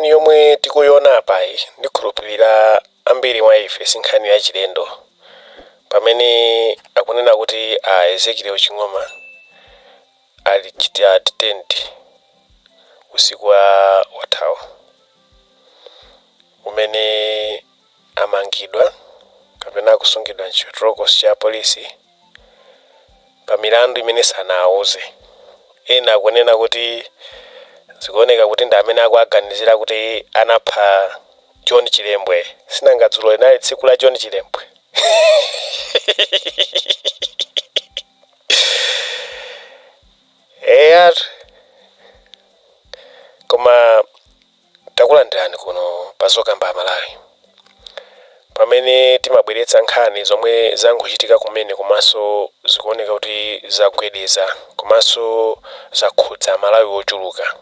nkhani yomwe tikuiona apayi ndikhulupirira ambiri mwa ife si nkhani ya chilendo pamene akunena kuti a Ezekiel Ching'oma ali chita detained usiku wathawu umene amangidwa kapena kusungidwa mchitolokosi cha polisi pa milandu imene sanawuze. Ena akunena kuti zikuoneka kuti ndi amene akuaganizira kuti anapha John Chilembwe. Sinanga dzulo linali tsiku la John Chilembwe. Koma takulandirani kuno pazokamba Malawi pamene timabweretsa nkhani zomwe zangochitika kumene komanso zikuoneka kuti zagwedeza komanso zakhudza Malawi ochuluka.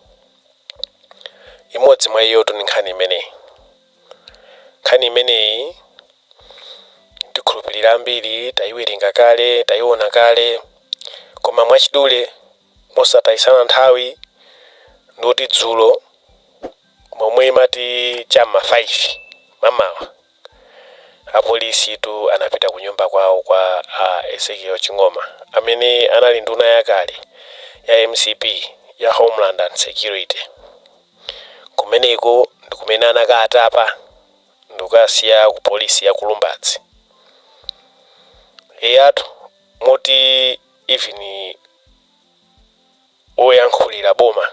Imodzi mwa iyo ni nkhani imeneyi. Nkhani imeneyi ndikhulupirira ambiri tayiwerenga kale tayiona kale koma mwachidule mosatayisana nthawi ndoti dzulo momwe imati chama 5 mamawa apolisi tu anapita kunyumba kwawo kwa Ezekiel Ching'oma amene anali nduna yakale ya MCP ya Homeland and Security. Kumeneko ndikumene anakatapa ndikasiya ku polisi ya Kulumbatsi. Eyatu moti even oyankhulira boma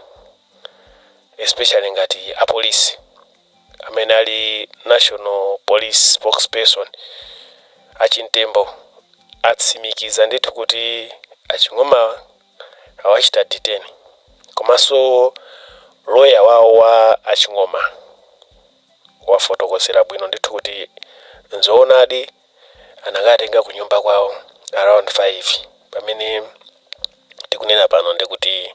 especially ngati apolisi amene ali National Police Spokesperson Achintembo atsimikiza ndithu kuti Aching'oma awachita detain komanso lawyer wawo wa Aching'oma wafotokozera bwino ndithu kuti nzoonadi anakatenga kunyumba kwawo around 5 pamene tikunena pano ndikuti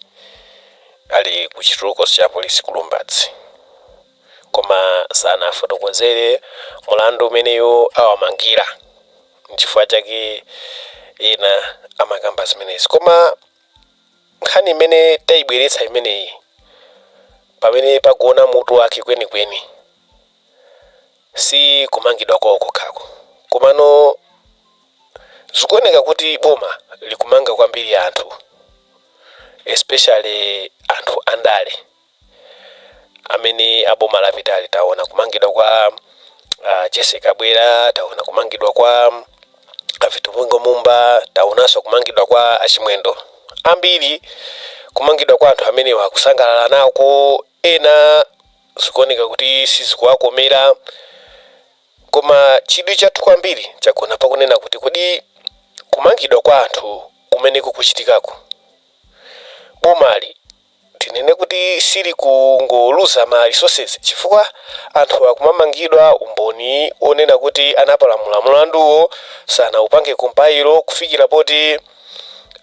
ali kuchitolokosi cha polisi Kulumbatsi koma sanafotokozere mulandu umeneyo awamangira nchifukwa chake ena amakamba zimenezi. Koma nkhani imene tayibweretsa imeneyi pamene pakuona mutu wake kwenikweni si kumangidwa kwawo kokhako komano zikuoneka kuti boma likumanga kwambiri anthu especially anthu andale amene aboma lapitali taona kumangidwa kwa Jessica Bwera, taona kumangidwa kwa Vitupungo Mumba, taonanso kumangidwa kwa Achimwendo. Ambiri kumangidwa kwa anthu amene wakusangalala nako ena zikuoneka kuti sizikuwakomera koma chidwi chathu kwambiri chagona pakunena kuti kodi kumangidwa kwa anthu kumene kukuchitikako bomali tinene kuti sili kungoluza ma resources chifukwa anthu akumamangidwa umboni onena kuti anapalamula mulanduwo sana upange kumpairo kufikira poti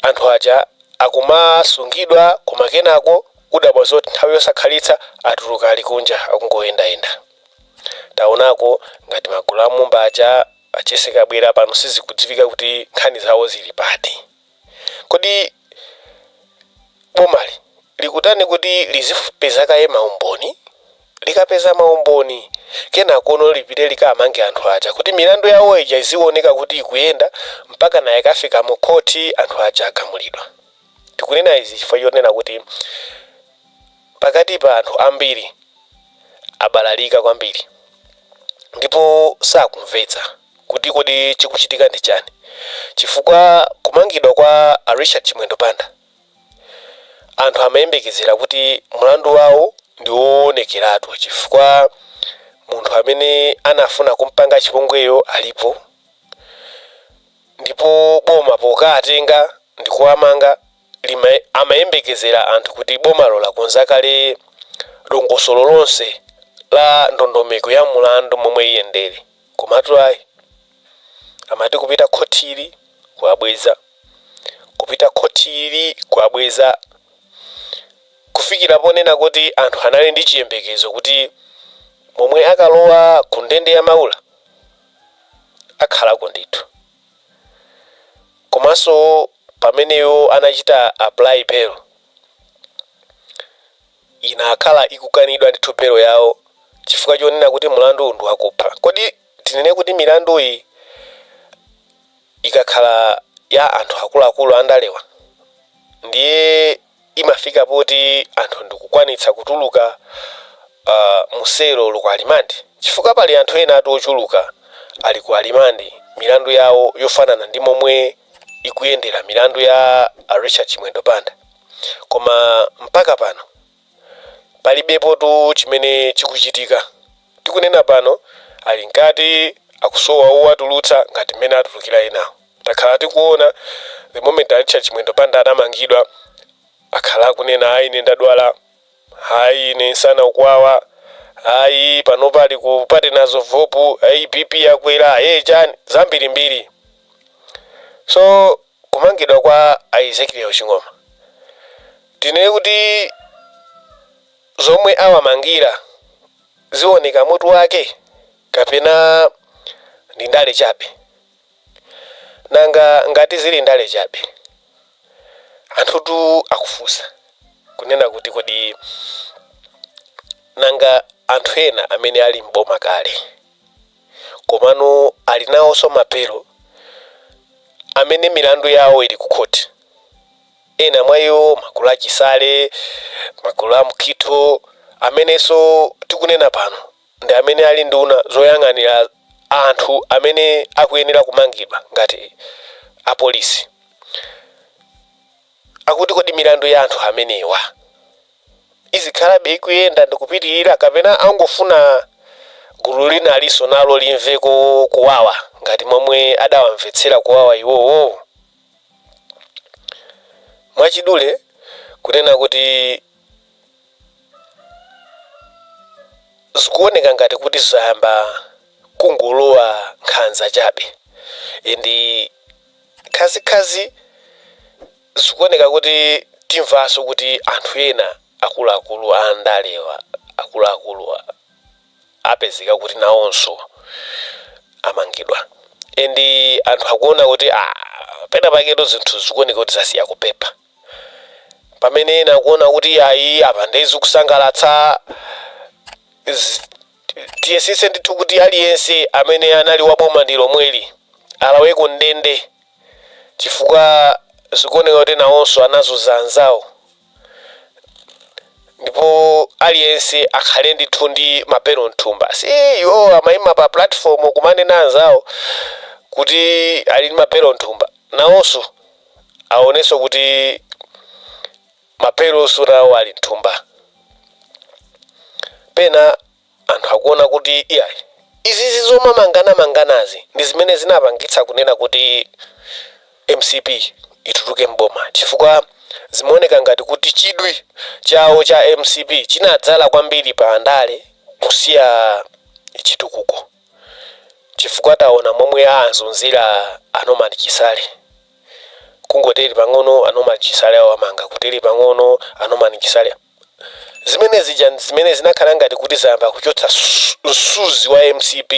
anthu aja akumasungidwa koma kenako udabwa zoti nthawi yosakhalitsa atuluka ali kunja akungoyendayenda. Taonako ngati magulu amumba aja Jessica Bwera pano sizikudziwika kuti nkhani zawo zili pati. Kodi bomali likutani kuti lizipeza kaye maumboni likapeza maumboni kenako ono lipite likamange anthu aja kuti milandu yawo ija izioneka kuti ikuyenda mpaka naye kafika mu koti anthu aja agamulidwa. Tikunena izi chifukwa yonena kuti pakati pa anthu ambiri abalalika kwambiri ndipo sakumvetsa kuti kodi chikuchitika ndi chani chifukwa kumangidwa kwa Richard Chimwendo Panda anthu amayembekezera kuti mulandu wawo ndi woonekeratu chifukwa munthu amene anafuna kumpanga chipongweyo alipo ndipo boma pokatenga ndi kuwamanga amayembekezera anthu kuti boma lola konza kale dongosolo lonse la ndondomeko ya mulandu momwe iyendere komatu ayi amati kupita khotili kuabweza kupita khotili kuabweza kufikira ponena kuti anthu anali ndi chiyembekezo kuti momwe akalowa ku ndende ya maula akhalako ndithu komanso pameneyo anachita apply bail ina akhala ikukanidwa ndithu bail yawo chifukwa chonena kuti mlandu ndi wakupha. Kodi tinene kuti milandu iyi ikakhala ya anthu akuluakulu andalewa ndiye imafika poti anthu ndikukwanitsa kutuluka muselo lu ku alimandi, chifukwa pali anthu ena ati ochuluka ali ku alimandi milandu yawo yofanana ndi momwe ikuyendera milandu ya Richard Chimwendo Banda. Koma mpaka pano palibepo tu chimene chikuchitika. Tikunena pano ali nkati akusowa owatulutsa ngati mmene atulukira enawo. Takhala tikuona the moment Richard Chimwendo Banda atamangidwa akhala akunena ayi ine ndadwala, ayi ine nsana ukwawa, ayi pano pali kupate nazo vopu, ayi BP yakwera, chani zambirimbiri. So kumangidwa kwa Ezekiel Chingoma tinene kuti zomwe awamangira zioneka mutu wake kapena ndi ndale chabe. Nanga ngati zili ndale chabe anthu tu akufunsa kunena kuti kodi nanga anthu ena amene ali mboma kale komano ali nawonso mapero amene milandu yawo ili ku court, ena mwa iwo magulu achisale, magulu a mkhito amenenso tikunena pano ndi amene ali nduna zoyang'anira anthu amene akuyenera kumangidwa ngati apolisi. Akuti kodi milandu ya anthu amenewa izikhalabe ikuyenda ndikupitirira kapena angofuna gulu lina aliso nalo limveko kuwawa ngati momwe adawamvetsera kuwawa iwowo. Mwachidule kunena kuti zikuoneka ngati kuti zayamba kungolowa nkhanza chabe, ndi khazikhazi zikuoneka kuti timvaso kuti anthu ena akuluakulu andalewa akuluakulu apezeka kuti nawonso amangidwa, ndi anthu akuona kuti pena paketo zinthu zikuoneka kuti zasiya kupepa, pamene ena akuona kuti ayi apa ndezi kusangalatsa. Tiyesise ndithu kuti aliyense amene anali waboma ndi lomweli alaweko ndende, chifukwa zikuoneka kuti nawonso anazuza anzawo, ndipo aliyense akhale ndithu ndi mapero mthumba. Si iwo amayima pa platform kumanena anzawo kuti ali ndi mapero mthumba, nawonso aonenso kuti mapero nawo ali mthumba. Pena anthu akuona kuti izi zomamanganazi ndi zimene zinapangitsa kunena kuti MCP ituluke mboma, chifukwa zimaoneka ngati kuti chidwi chawo cha MCP chinadzala kwambiri pa andale kusiya chitukuko, chifukwa taona momwe azunzira Norman Chisale. Kungoteri pang'ono Norman Chisale awamanga, kuteri pang'ono Norman Chisale. Zimene zinakhala ngati kuti zayamba kuchotsa msuzi wa MCP,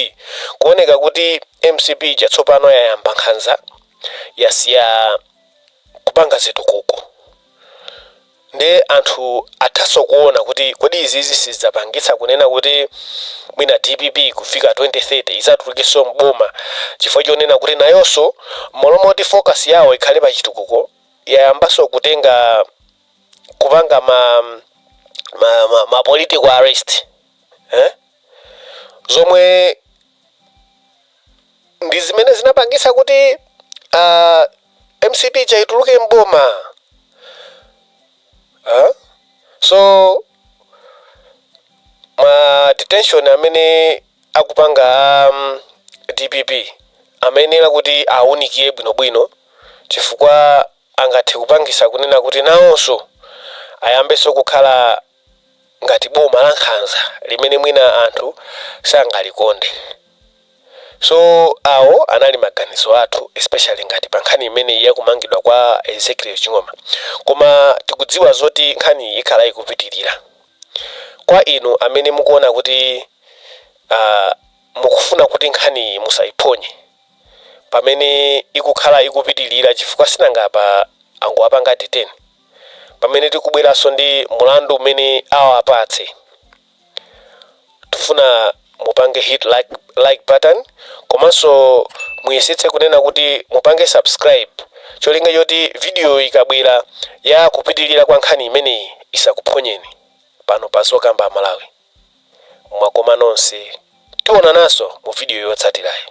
kuoneka kuti MCP chatsopano yayamba nkhanza yasiya kupanga zitukuko. Nde anthu athaso kuona kuti kodi izi sizapangitsa kunena kuti mwina DPP kufika 2030 isatulukiso mboma, chifukwa chonena kuti nayonso molomoti focus yawo ikhale pa chitukuko yayambaso kutenga kupanga ma political arrest, zomwe ndi zimene zinapangitsa kuti MCP chaituluke mboma. So ma detention amene akupanga DPP amenera kuti aunikiye bwinobwino, chifukwa angathe kupangisa kunena kuti nawonso ayambeso kukhala ngati boma la nkhanza limene mwina anthu sangalikonde. So awo anali maganizo athu, especially ngati pa nkhani imene yakumangidwa kwa Ezekiel Chingoma. Koma tikudziwa zoti nkhani ikhala ikupitirira. Kwa inu amene mukuona kuti mukufuna kuti nkhani musaiponye pamene ikukhala ikupitirira, chifukwa sinangapa angowapanga 10 pamene tikubweranso ndi mulandu umene awapatse, tufuna mupange hit like button, komanso muyesetse kunena kuti mupange subscribe, cholinga choti video ikabwera ya kupitilira kwa nkhani imeneyi isakuphonyeni pano pa Zokamba Malawi. Mwakoma nonse, tiona naso mu video yotsatirayi.